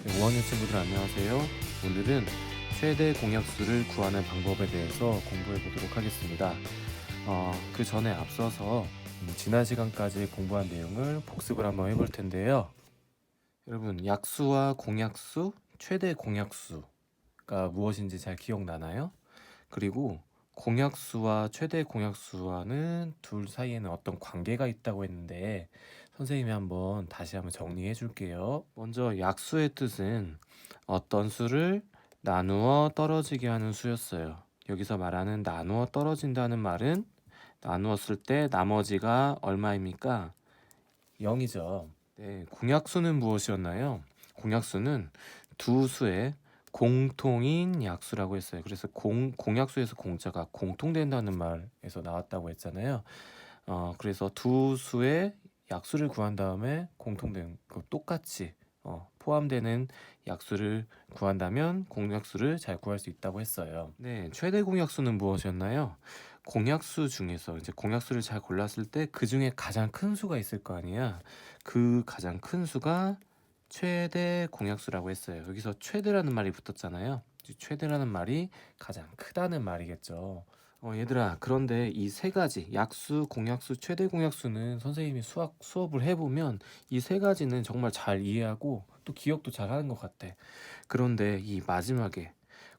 네, 5학년 친구들 안녕하세요. 오늘은 최대 공약수를 구하는 방법에 대해서 공부해 보도록 하겠습니다. 그 전에 앞서서 지난 시간까지 공부한 내용을 복습을 한번 해볼 텐데요. 여러분, 약수와 공약수, 최대 공약수가 무엇인지 잘 기억나나요? 그리고 공약수와 최대 공약수와는 둘 사이에는 어떤 관계가 있다고 했는데 선생님이 다시 한번 정리해 줄게요. 먼저 약수의 뜻은 어떤 수를 나누어 떨어지게 하는 수였어요. 여기서 말하는 나누어 떨어진다는 말은 나누었을 때 나머지가 얼마입니까? 0이죠. 네, 공약수는 무엇이었나요? 공약수는 두 수의 공통인 약수라고 했어요. 그래서 공약수에서 공자가 공통된다는 말에서 나왔다고 했잖아요. 그래서 두 수의 약수를 구한 다음에 공통된 똑같이 포함되는 약수를 구한다면 공약수를 잘 구할 수 있다고 했어요. 네, 최대 공약수는 무엇이었나요? 공약수 중에서 이제 공약수를 잘 골랐을 때 그 중에 가장 큰 수가 있을 거 아니야. 그 가장 큰 수가 최대 공약수라고 했어요. 여기서 최대라는 말이 붙었잖아요. 최대라는 말이 가장 크다는 말이겠죠. 얘들아, 그런데 이 세 가지 약수, 공약수, 최대 공약수는 선생님이 수업을 해보면 이 세 가지는 정말 잘 이해하고 또 기억도 잘 하는 것 같아. 그런데 이 마지막에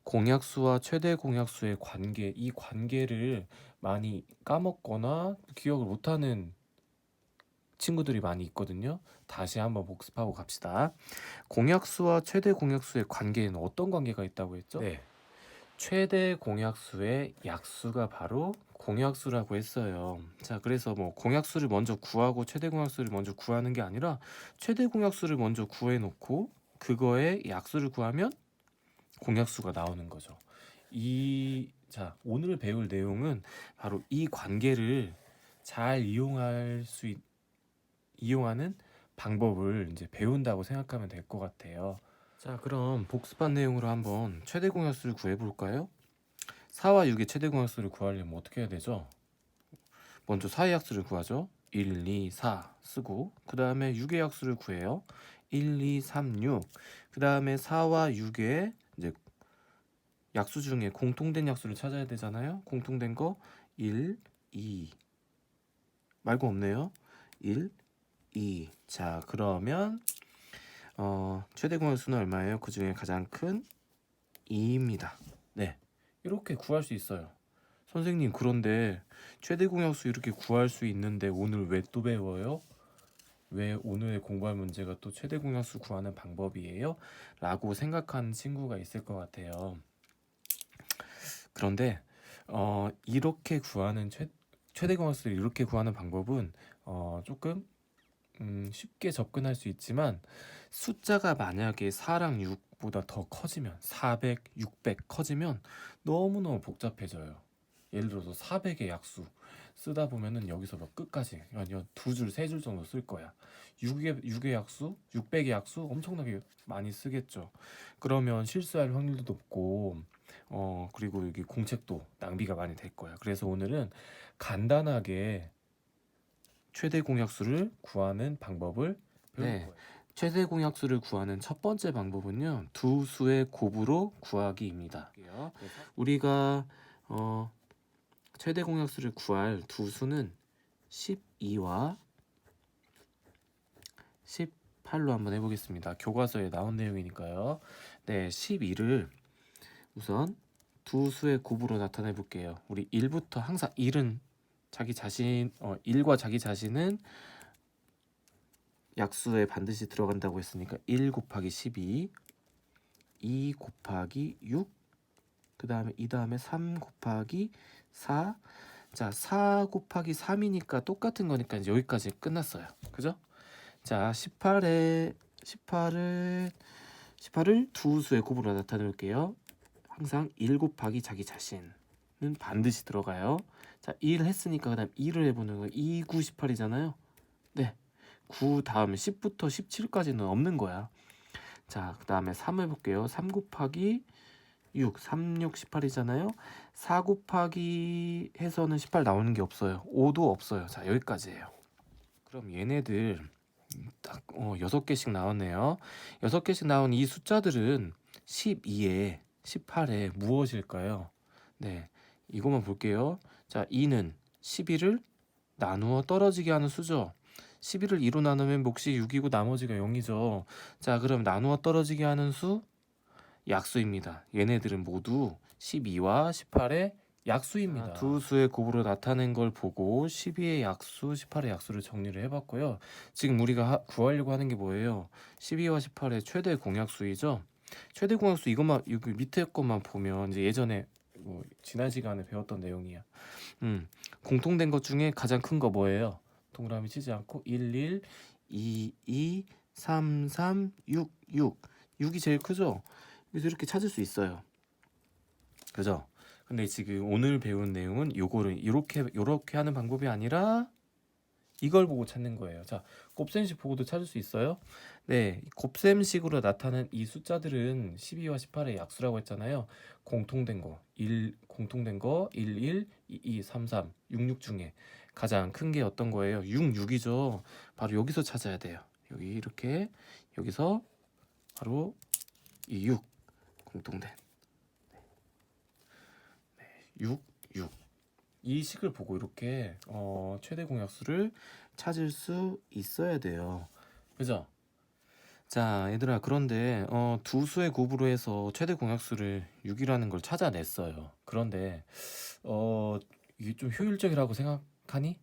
공약수와 최대 공약수의 관계, 이 관계를 많이 까먹거나 기억을 못하는 친구들이 많이 있거든요. 다시 한번 복습하고 갑시다. 공약수와 최대 공약수의 관계에는 어떤 관계가 있다고 했죠? 네. 최대 공약수의 약수가 바로 공약수라고 했어요. 자, 그래서 공약수를 먼저 구하고 최대 공약수를 먼저 구하는 게 아니라 최대 공약수를 먼저 구해 놓고 그거의 약수를 구하면 공약수가 나오는 거죠. 오늘 배울 내용은 바로 이 관계를 잘 이용하는 방법을 이제 배운다고 생각하면 될 것 같아요. 자, 그럼 복습한 내용으로 한번 최대 공약수를 구해볼까요? 4와 6의 최대 공약수를 구하려면 어떻게 해야 되죠? 먼저 4의 약수를 구하죠. 1, 2, 4 쓰고 그 다음에 6의 약수를 구해요. 1, 2, 3, 6. 그 다음에 4와 6의 이제 약수 중에 공통된 약수를 찾아야 되잖아요. 공통된 거 1, 2 말고 없네요. 1, 2. 자, 그러면 최대 공약수는 얼마예요? 그 중에 가장 큰 2입니다. 네, 이렇게 구할 수 있어요. 선생님, 그런데 최대 공약수 이렇게 구할 수 있는데 오늘 왜 또 배워요? 왜 오늘 공부할 문제가 또 최대 공약수 구하는 방법이에요? 라고 생각하는 친구가 있을 것 같아요. 그런데 이렇게 구하는 최대 공약수를 이렇게 구하는 방법은 조금 쉽게 접근할 수 있지만 숫자가 만약에 4랑 6보다 더 커지면 400, 600 커지면 너무너무 복잡해져요. 예를 들어서 400의 약수 쓰다 보면은 여기서 끝까지 아니요 2줄, 3줄 정도 쓸 거야. 6의 약수, 600의 약수 엄청나게 많이 쓰겠죠. 그러면 실수할 확률도 높고 그리고 여기 공책도 낭비가 많이 될 거야. 그래서 오늘은 간단하게 최대 공약수를 구하는 방법을 배울 거예요. 최대 공약수를 구하는 첫 번째 방법은요, 두 수의 곱으로 구하기입니다. 우리가 최대 공약수를 구할 두 수는 12와 18로 한번 해보겠습니다. 교과서에 나온 내용이니까요. 네, 12를 우선 두 수의 곱으로 나타내 볼게요. 우리 1부터 항상 1은 자기 자신, 1과 자기 자신은 약수에 반드시 들어간다고 했으니까 1 곱하기 12, 2 곱하기 6, 그 다음에 3 곱하기 4. 자, 4 곱하기 3이니까 똑같은 거니까 이제 여기까지 끝났어요. 그죠? 자, 18을 두 수의 곱으로 나타낼게요. 항상 1 곱하기 자기 자신은 반드시 들어가요. 자, 1 했으니까 그 다음 2를 해보는 거예요. 2, 9, 18이잖아요. 네, 9 다음에 10부터 17까지는 없는 거야. 자, 그 다음에 3 해볼게요. 3 곱하기 6, 3, 6, 18이잖아요. 4 곱하기 해서는 18 나오는 게 없어요. 5도 없어요. 자, 여기까지예요. 그럼 얘네들 딱 6개씩 나왔네요. 6개씩 나온 이 숫자들은 12에 18에 무엇일까요? 네, 이것만 볼게요. 자, 2는 11을 나누어 떨어지게 하는 수죠. 11을 2로 나누면 몫이 6이고 나머지가 0이죠. 자, 그럼 나누어 떨어지게 하는 수 약수입니다. 얘네들은 모두 12와 18의 약수입니다. 두 수의 곱으로 나타낸 걸 보고 12의 약수, 18의 약수를 정리를 해봤고요. 지금 우리가 구하려고 하는 게 뭐예요? 12와 18의 최대 공약수이죠. 최대 공약수 이것만 여기 밑에 것만 보면 이제 예전에 뭐 지난 시간에 배웠던 내용이야. 공통된 것 중에 가장 큰 거 뭐예요? 동그라미 치지 않고 1, 1, 2, 2, 3, 3, 6, 6. 6이 제일 크죠? 그래서 이렇게 찾을 수 있어요. 그죠? 근데 지금 오늘 배운 내용은 요거를 요렇게 하는 방법이 아니라 이걸 보고 찾는 거예요. 자, 곱셈식 보고도 찾을 수 있어요. 네, 곱셈식으로 나타난 이 숫자들은 12와 18의 약수라고 했잖아요. 공통된 거 1, 1, 2, 2, 3, 3, 6, 6 중에 가장 큰 게 어떤 거예요? 6, 6이죠. 바로 여기서 찾아야 돼요. 여기 이렇게 여기서 바로 이 6 공통된 6, 6. 이 식을 보고 이렇게 최대 공약수를 찾을 수 있어야 돼요. 그죠? 자, 얘들아, 그런데 두 수의 곱으로 해서 최대 공약수를 6이라는 걸 찾아냈어요. 그런데 이게 좀 효율적이라고 생각하니?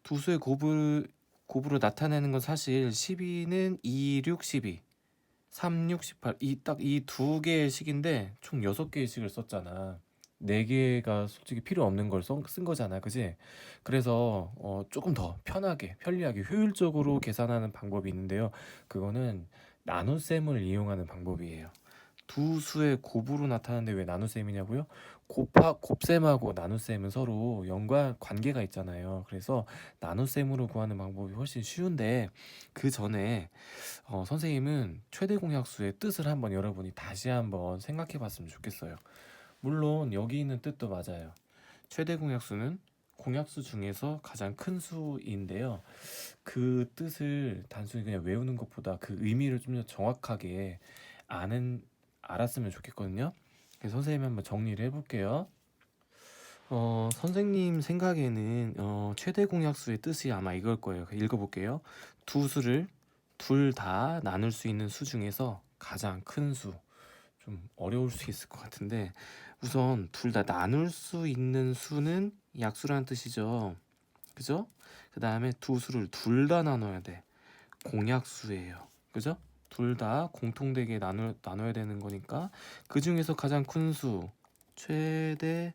두 수의 곱으로 나타내는 건 사실 12는 2, 6, 12, 3, 6, 18 딱 이 두 개의 식인데 총 6개의 식을 썼잖아. 4개가 솔직히 필요 없는 걸 쓴 거잖아, 그지? 그래서 조금 더 편하게, 편리하게, 효율적으로 계산하는 방법이 있는데요. 그거는 나눗셈을 이용하는 방법이에요. 두 수의 곱으로 나타나는데 왜 나눗셈이냐고요? 곱셈하고 나눗셈은 서로 관계가 있잖아요. 그래서 나눗셈으로 구하는 방법이 훨씬 쉬운데 그 전에 선생님은 최대 공약수의 뜻을 한번 여러분이 다시 한번 생각해 봤으면 좋겠어요. 물론 여기 있는 뜻도 맞아요. 최대 공약수는 공약수 중에서 가장 큰 수인데요. 그 뜻을 단순히 그냥 외우는 것보다 그 의미를 좀 더 정확하게 알았으면 좋겠거든요. 그래서 선생님이 한번 정리를 해볼게요. 선생님 생각에는 최대 공약수의 뜻이 아마 이걸 거예요. 읽어볼게요. 두 수를 둘 다 나눌 수 있는 수 중에서 가장 큰 수. 좀 어려울 수 있을 것 같은데 우선 둘 다 나눌 수 있는 수는 약수라는 뜻이죠. 그죠? 그 다음에 두 수를 둘 다 나눠야 돼. 공약수예요. 그죠? 둘 다 공통되게 나눠야 되는 거니까 그 중에서 가장 큰 수 최대예요.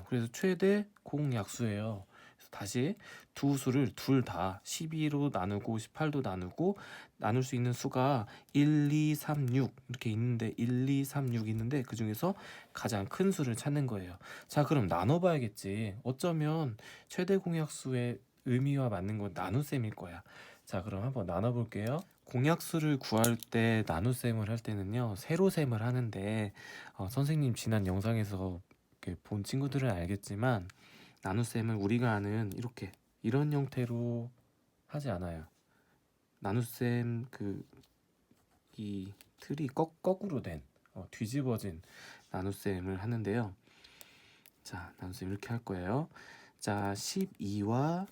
그래서 최대 공약수예요. 그래서 다시 두 수를 둘 다 12로 나누고 18도 나누고 나눌 수 있는 수가 1, 2, 3, 6 이렇게 있는데 1, 2, 3, 6 있는데 그 중에서 가장 큰 수를 찾는 거예요. 자, 그럼 나눠봐야겠지. 어쩌면 최대 공약수의 의미와 맞는 건 나눗셈일 거야. 자, 그럼 한번 나눠볼게요. 공약수를 구할 때 나눗셈을 할 때는요, 세로셈을 하는데 선생님 지난 영상에서 이렇게 본 친구들은 알겠지만 나눗셈을 우리가 아는 이런 형태로 하지 않아요. 나눗셈 이 틀이 거꾸로 된 뒤집어진 나눗셈을 하는데요. 자, 나눗셈 이렇게 할 거예요. 자, 12와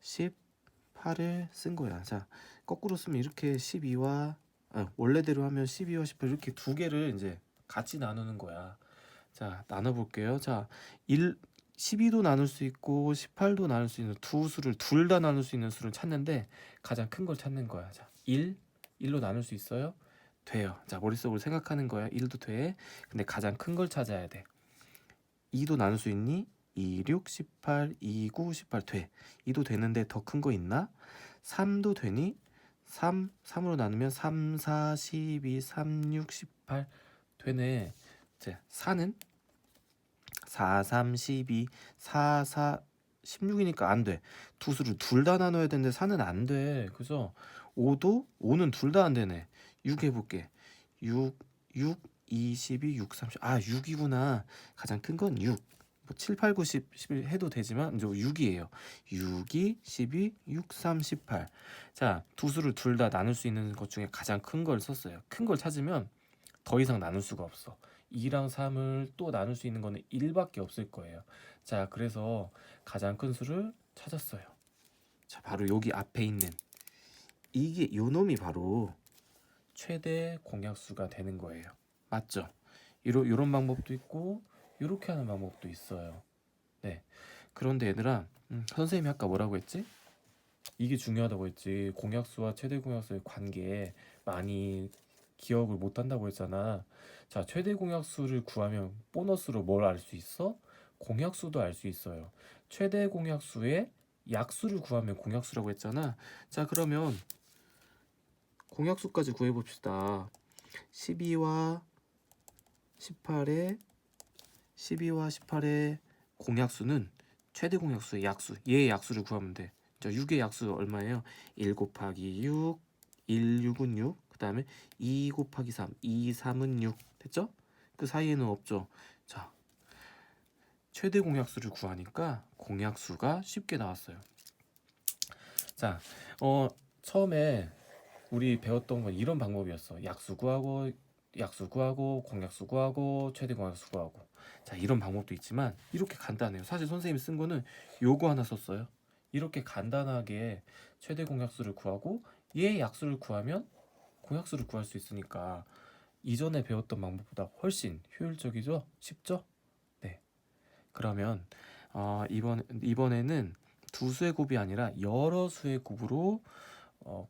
18을 쓴 거야. 자, 거꾸로 쓰면 이렇게 12와 원래대로 하면 12와 18 이렇게 두 개를 이제 같이 나누는 거야. 자, 나눠볼게요. 자, 12도 나눌 수 있고 18도 나눌 수 있는 두 수를 둘 다 나눌 수 있는 수를 찾는데 가장 큰 걸 찾는 거야. 자, 1로 나눌 수 있어요? 돼요. 자, 머릿속으로 생각하는 거야. 1도 돼. 근데 가장 큰 걸 찾아야 돼. 2도 나눌 수 있니? 2, 6, 18, 2, 9, 18 돼. 2도 되는데 더 큰 거 있나? 3도 되니? 3으로 나누면 3, 4, 12, 3, 6, 18 되네. 자, 4는 4, 3, 12, 4, 4, 16이니까 안 돼. 두 수를 둘 다 나눠야 되는데 4는 안 돼. 그죠? 5는 둘 다 안 되네. 6 해볼게. 6, 6, 2, 12, 6, 30. 아, 6이구나. 가장 큰 건 6. 뭐 7, 8, 9, 10, 11 해도 되지만 이제 6이에요. 6, 2, 12, 6, 3, 18. 자, 두 수를 둘 다 나눌 수 있는 것 중에 가장 큰 걸 썼어요. 큰 걸 찾으면 더 이상 나눌 수가 없어. 2랑 3을 또 나눌 수 있는 거는 1밖에 없을 거예요. 자, 그래서 가장 큰 수를 찾았어요. 자, 바로 여기 앞에 있는 이게 요 놈이 바로 최대 공약수가 되는 거예요. 맞죠? 이런 방법도 있고 이렇게 하는 방법도 있어요. 네. 그런데 얘들아, 선생님이 아까 뭐라고 했지? 이게 중요하다고 했지. 공약수와 최대 공약수의 관계 많이 기억을 못 한다고 했잖아. 자, 최대 공약수를 구하면 보너스로 뭘 알 수 있어? 공약수도 알 수 있어요. 최대 공약수의 약수를 구하면 공약수라고 했잖아. 자, 그러면 공약수까지 구해봅시다. 12와 18의 공약수는 최대 공약수의 약수, 얘의 약수를 구하면 돼. 자, 6의 약수 얼마예요? 1 곱하기 6, 1, 6은 6, 그 다음에 2 곱하기 3, 2, 3은 6. 됐죠? 그 사이에는 없죠. 자, 최대 공약수를 구하니까 공약수가 쉽게 나왔어요. 자, 처음에 우리 배웠던 건 이런 방법이었어. 약수 구하고 공약수 구하고 최대 공약수 구하고. 자, 이런 방법도 있지만 이렇게 간단해요. 사실 선생님이 쓴 거는 요거 하나 썼어요. 이렇게 간단하게 최대 공약수를 구하고 얘 약수를 구하면 공약수를 구할 수 있으니까 이전에 배웠던 방법보다 훨씬 효율적이죠? 쉽죠? 네. 그러면 이번에는 두 수의 곱이 아니라 여러 수의 곱으로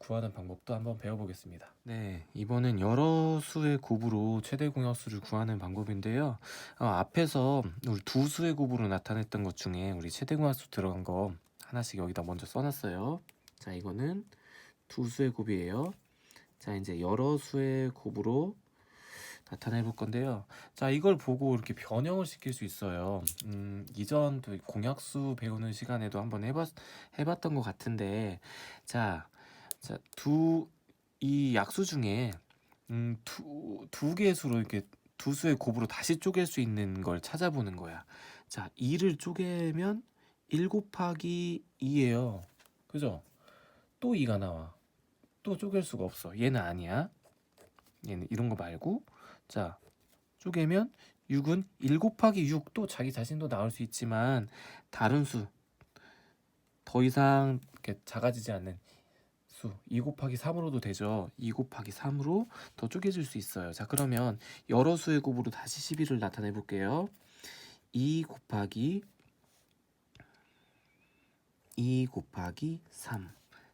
구하는 방법도 한번 배워보겠습니다. 네, 이번엔 여러 수의 곱으로 최대 공약수를 구하는 방법인데요. 앞에서 우리 두 수의 곱으로 나타냈던 것 중에 우리 최대 공약수 들어간 거 하나씩 여기다 먼저 써놨어요. 자, 이거는 두 수의 곱이에요. 자, 이제 여러 수의 곱으로 나타내 볼 건데요. 자, 이걸 보고 이렇게 변형을 시킬 수 있어요. 이전 공약수 배우는 시간에도 한번 해봤던 것 같은데, 자, 이 약수 중에 두 개의 수로 이렇게 두 수의 곱으로 다시 쪼갤 수 있는 걸 찾아보는 거야. 자, 2를 쪼개면 1 곱하기 2예요. 그죠? 또 2가 나와. 또 쪼갤 수가 없어. 얘는 아니야. 얘는 이런 거 말고, 자, 쪼개면 6은 1 곱하기 6, 또 자기 자신도 나올 수 있지만 다른 수, 더 이상 이렇게 작아지지 않는 수 2 곱하기 3으로도 되죠. 2 곱하기 3으로 더 쪼개질 수 있어요. 자, 그러면 여러 수의 곱으로 다시 12를 나타내 볼게요. 2 곱하기 3.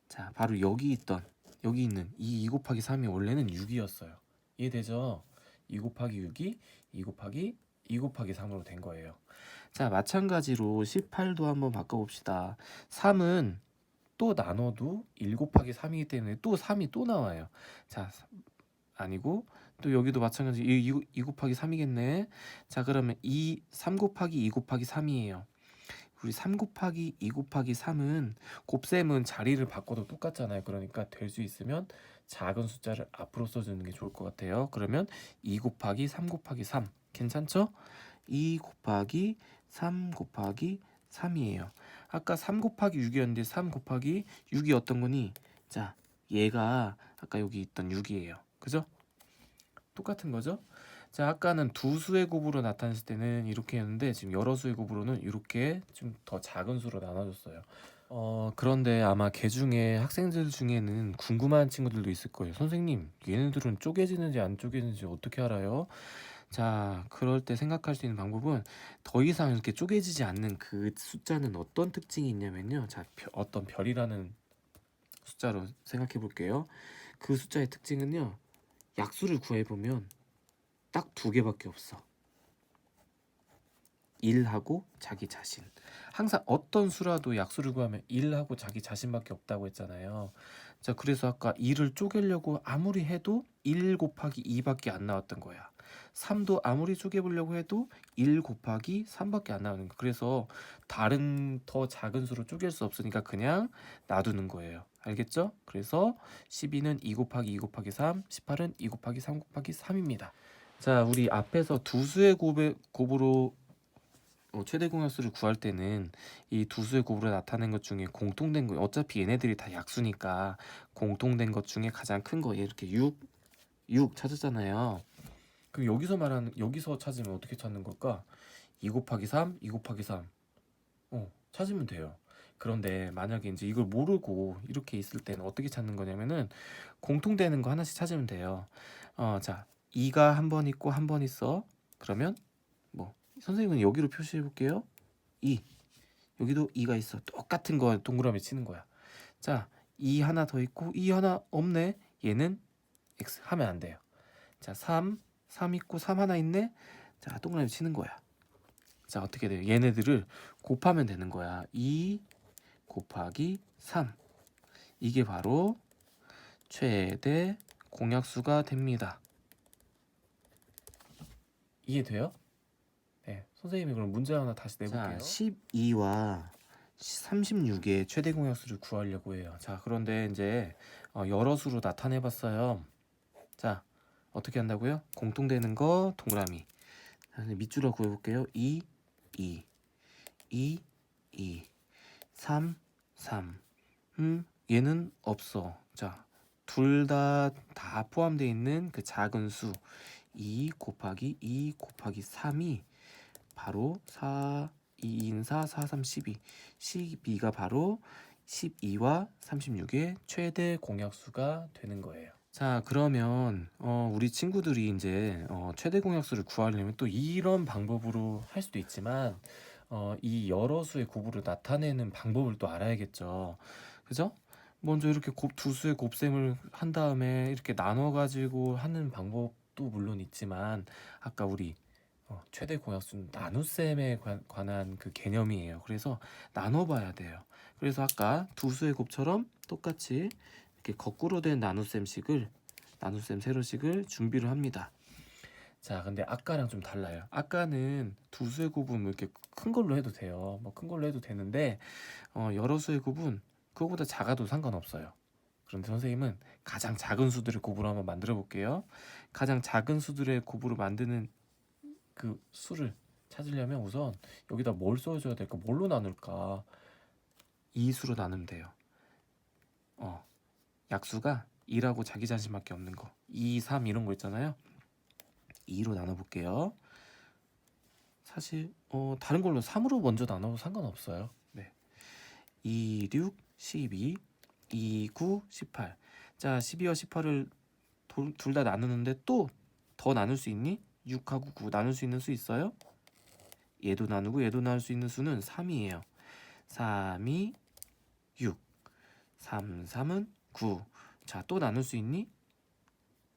자, 바로 여기 있는 이 2 곱하기 3이 원래는 6이었어요. 이해되죠? 2 곱하기 6이 2 곱하기 3으로 된 거예요. 자, 마찬가지로 18도 한번 바꿔봅시다. 3은 또 나눠도 1 곱하기 3이기 때문에 또 3이 또 나와요. 자, 아니고 또 여기도 마찬가지 2 곱하기 3이겠네. 자, 그러면 3 곱하기 2 곱하기 3이에요. 우리 3 곱하기 2 곱하기 3은 곱셈은 자리를 바꿔도 똑같잖아요. 그러니까 될 수 있으면 작은 숫자를 앞으로 써주는 게 좋을 것 같아요. 그러면 2 곱하기 3 곱하기 3 괜찮죠? 2 곱하기 3 곱하기 3이에요. 아까 3 곱하기 6이었는데 3 곱하기 6이 어떤 거니? 자, 얘가 아까 여기 있던 6이에요. 그죠? 똑같은 거죠? 자, 아까는 두 수의 곱으로 나타냈을 때는 이렇게 했는데 지금 여러 수의 곱으로는 이렇게 좀 더 작은 수로 나눠줬어요. 그런데 아마 걔 중에 학생들 중에는 궁금한 친구들도 있을 거예요. 선생님, 얘네들은 쪼개지는지 안 쪼개지는지 어떻게 알아요? 자, 그럴 때 생각할 수 있는 방법은 더 이상 이렇게 쪼개지지 않는 그 숫자는 어떤 특징이 있냐면요. 자, 어떤 별이라는 숫자로 생각해 볼게요. 그 숫자의 특징은요. 약수를 구해보면 딱 두 개밖에 없어. 1하고 자기 자신. 항상 어떤 수라도 약수를 구하면 1하고 자기 자신밖에 없다고 했잖아요. 자, 그래서 아까 2를 쪼개려고 아무리 해도 1 곱하기 2밖에 안 나왔던 거야. 3도 아무리 쪼개보려고 해도 1 곱하기 3밖에 안 나오는 거야. 그래서 다른 더 작은 수로 쪼갤 수 없으니까 그냥 놔두는 거예요. 알겠죠? 그래서 12는 2 곱하기 2 곱하기 3, 18은 2 곱하기 3 곱하기 3입니다. 자, 우리 앞에서 두 수의 곱으로 최대 공약수를 구할 때는 이 두 수의 곱으로 나타낸 것 중에 공통된 거, 어차피 얘네들이 다 약수니까 공통된 것 중에 가장 큰 거, 이렇게 6 찾았잖아요. 그럼 여기서 찾으면 어떻게 찾는 걸까? 2 곱하기 3, 2 곱하기 3. 찾으면 돼요. 그런데 만약에 이제 이걸 모르고 이렇게 있을 때는 어떻게 찾는 거냐면은 공통되는 거 하나씩 찾으면 돼요. 자, 2가 한 번 있고 한 번 있어. 그러면 뭐 선생님은 여기로 표시해 볼게요. 2. 여기도 2가 있어. 똑같은 거 동그라미 치는 거야. 자, 2 하나 더 있고 2 하나 없네. 얘는 x 하면 안 돼요. 자, 3 있고 3 하나 있네. 자, 동그라미 치는 거야. 자, 어떻게 돼요? 얘네들을 곱하면 되는 거야. 2 곱하기 3. 이게 바로 최대 공약수가 됩니다. 이해돼요? 네, 선생님이 그럼 문제 하나 다시 내볼게요. 자, 12와 36의 최대 공약수를 구하려고 해요. 자, 그런데 이제 여러 수로 나타내 봤어요. 자, 어떻게 한다고요? 공통되는 거 동그라미. 밑줄로 구해볼게요. 2, 2, 2, 2, 3, 3. 얘는 없어. 자, 둘 다 포함되어 있는 그 작은 수 2 곱하기 2 곱하기 3이 바로 4, 2인 4, 4, 3, 12. 12가 바로 12와 36의 최대 공약수가 되는 거예요. 자, 그러면 우리 친구들이 이제 최대 공약수를 구하려면 또 이런 방법으로 할 수도 있지만 이 여러 수의 곱으로 나타내는 방법을 또 알아야겠죠. 그죠? 먼저 이렇게 두 수의 곱셈을 한 다음에 이렇게 나눠 가지고 하는 방법도 물론 있지만 아까 우리 최대 공약수는 나눗셈에 관한 그 개념이에요. 그래서 나눠봐야 돼요. 그래서 아까 두 수의 곱처럼 똑같이 이렇게 거꾸로 된 나눗셈 세로식을 준비를 합니다. 자, 근데 아까랑 좀 달라요. 아까는 두 수의 곱은 뭐 이렇게 큰 걸로 해도 돼요. 뭐 큰 걸로 해도 되는데 여러 수의 곱은 그거보다 작아도 상관없어요. 그런데 선생님은 가장 작은 수들의 곱으로 한번 만들어 볼게요. 가장 작은 수들의 곱으로 만드는 그 수를 찾으려면 우선 여기다 뭘 써줘야 될까? 뭘로 나눌까? 이 수로 나누면 돼요. 약수가 2라고 자기 자신밖에 없는 거. 2, 3 이런 거 있잖아요. 2로 나눠볼게요. 사실 다른 걸로 3으로 먼저 나눠도 상관없어요. 네. 2, 6, 12, 2, 9, 18. 자, 12와 18을 둘 다 나누는데 또 더 나눌 수 있니? 6하고 9 나눌 수 있는 수 있어요? 얘도 나누고 얘도 나눌 수 있는 수는 3이에요. 3이 6, 3, 3은 9. 자, 또 나눌 수 있니?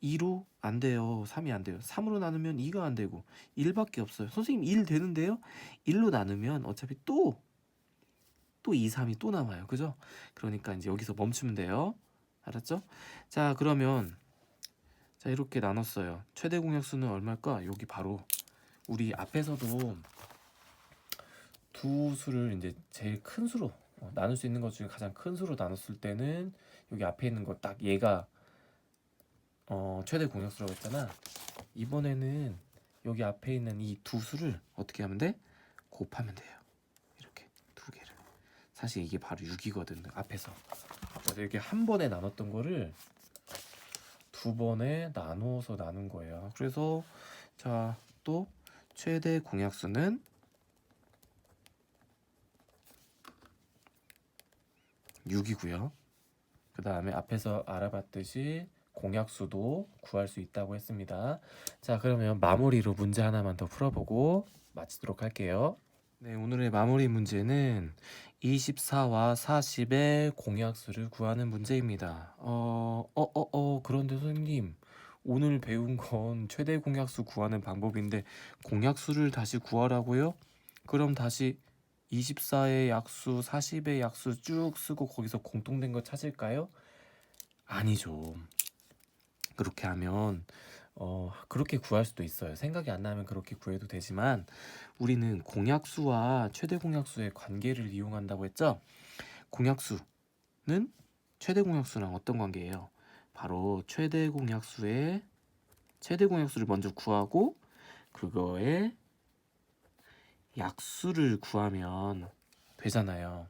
2로 안 돼요. 3이 안 돼요. 3으로 나누면 2가 안 되고 1밖에 없어요. 선생님 1 되는데요? 1로 나누면 어차피 또 2, 3이 또 남아요. 그죠? 그러니까 이제 여기서 멈추면 돼요. 알았죠? 자, 그러면 자, 이렇게 나눴어요. 최대 공약수는 얼마일까? 여기 바로 우리 앞에서도 두 수를 이제 제일 큰 수로 나눌 수 있는 것 중에 가장 큰 수로 나눴을 때는 여기 앞에 있는 거 딱 얘가 최대 공약수라고 했잖아. 이번에는 여기 앞에 있는 이 두 수를 어떻게 하면 돼? 곱하면 돼요. 이렇게 두 개를. 사실 이게 바로 6이거든. 앞에서 이렇게 한 번에 나눴던 거를 두 번에 나누어서 나눈 거예요. 그래서 자, 또 최대 공약수는 6이고요. 그 다음에 앞에서 알아봤듯이 공약수도 구할 수 있다고 했습니다. 자, 그러면 마무리로 문제 하나만 더 풀어보고 마치도록 할게요. 네, 오늘의 마무리 문제는 24와 40의 공약수를 구하는 문제입니다. 그런데 선생님, 오늘 배운 건 최대 공약수 구하는 방법인데 공약수를 다시 구하라고요? 그럼 다시 24의 약수, 40의 약수 쭉 쓰고 거기서 공통된 거 찾을까요? 아니죠. 그렇게 하면 그렇게 구할 수도 있어요. 생각이 안 나면 그렇게 구해도 되지만 우리는 공약수와 최대 공약수의 관계를 이용한다고 했죠. 공약수는 최대 공약수랑 어떤 관계예요? 바로 최대 공약수를 먼저 구하고 그거에 약수를 구하면 되잖아요.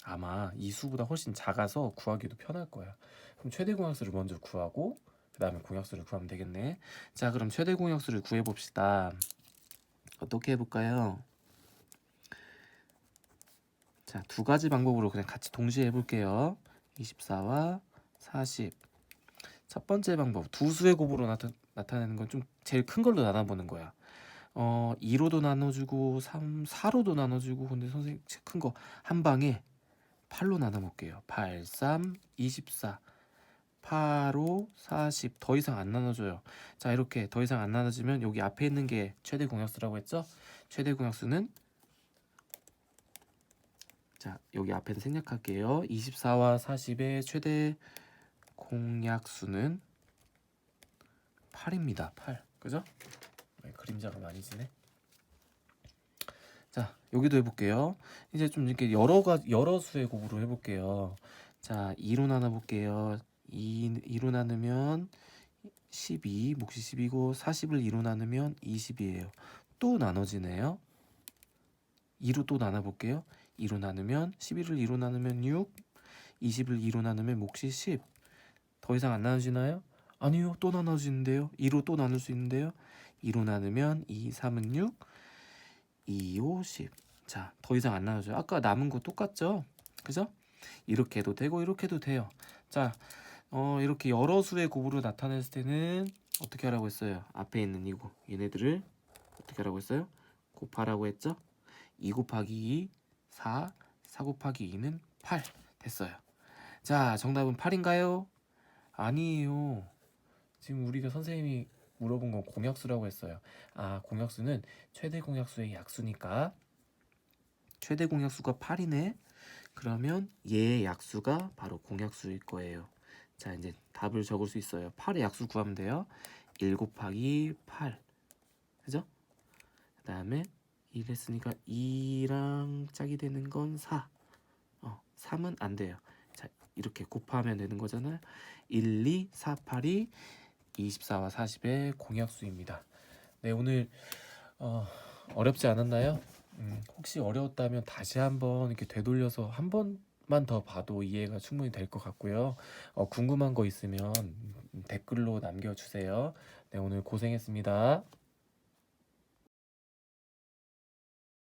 아마 이 수보다 훨씬 작아서 구하기도 편할 거야. 그럼 최대 공약수를 먼저 구하고 그 다음에 공약수를 구하면 되겠네. 자, 그럼 최대 공약수를 구해봅시다. 어떻게 해볼까요? 자, 두 가지 방법으로 그냥 같이 동시에 해볼게요. 24와 40. 첫 번째 방법, 두 수의 곱으로 나타내는 건 좀 제일 큰 걸로 나눠보는 거야. 2로도 나눠주고 4로도 나눠주고, 근데 선생님 큰 거 한 방에 8로 나눠볼게요. 8, 3, 24. 8, 5, 40. 더 이상 안 나눠줘요. 자, 이렇게 더 이상 안 나눠지면 여기 앞에 있는 게 최대 공약수라고 했죠? 최대 공약수는, 자, 여기 앞에는 생략할게요. 24와 40의 최대 공약수는 8입니다. 8. 그죠? 그림자가 많이 지네. 자, 여기도 해볼게요. 이제 좀 이렇게 여러 수의 곱으로 해볼게요. 자, 2로 나눠볼게요. 2로 나누면 12, 몫이 10이고 40을 2로 나누면 20이에요. 또 나눠지네요. 2로 또 나눠볼게요. 2로 나누면 11을 2로 나누면 6, 20을 2로 나누면 몫이 10. 더 이상 안 나눠지나요? 아니요, 또 나눠지는데요. 2로 또 나눌 수 있는데요. 2로 나누면 2, 3은 6, 2, 5, 10. 자, 더 이상 안 나눠져요. 아까 남은 거 똑같죠? 그죠? 이렇게 해도 되고 이렇게 해도 돼요. 자, 이렇게 여러 수의 곱으로 나타냈을 때는 어떻게 하라고 했어요? 앞에 있는 이거 얘네들을 어떻게 하라고 했어요? 곱하라고 했죠? 2 곱하기 2, 4, 4 곱하기 2는 8 됐어요. 자, 정답은 8인가요? 아니에요. 지금 우리가 선생님이 물어본 건 공약수라고 했어요. 아, 공약수는 최대 공약수의 약수니까 최대 공약수가 8이네. 그러면 얘의 약수가 바로 공약수일 거예요. 자, 이제 답을 적을 수 있어요. 8의 약수 구하면 돼요. 1 곱하기 8. 그죠? 그 다음에 1 했으니까 2랑 짝이 되는 건 4. 3은 안 돼요. 자, 이렇게 곱하면 되는 거잖아요. 1, 2, 4, 8이 24와 40의 공약수입니다. 네, 오늘 어렵지 않았나요? 혹시 어려웠다면 다시 한번 이렇게 되돌려서 한 번만 더 봐도 이해가 충분히 될 것 같고요. 궁금한 거 있으면 댓글로 남겨주세요. 네, 오늘 고생했습니다.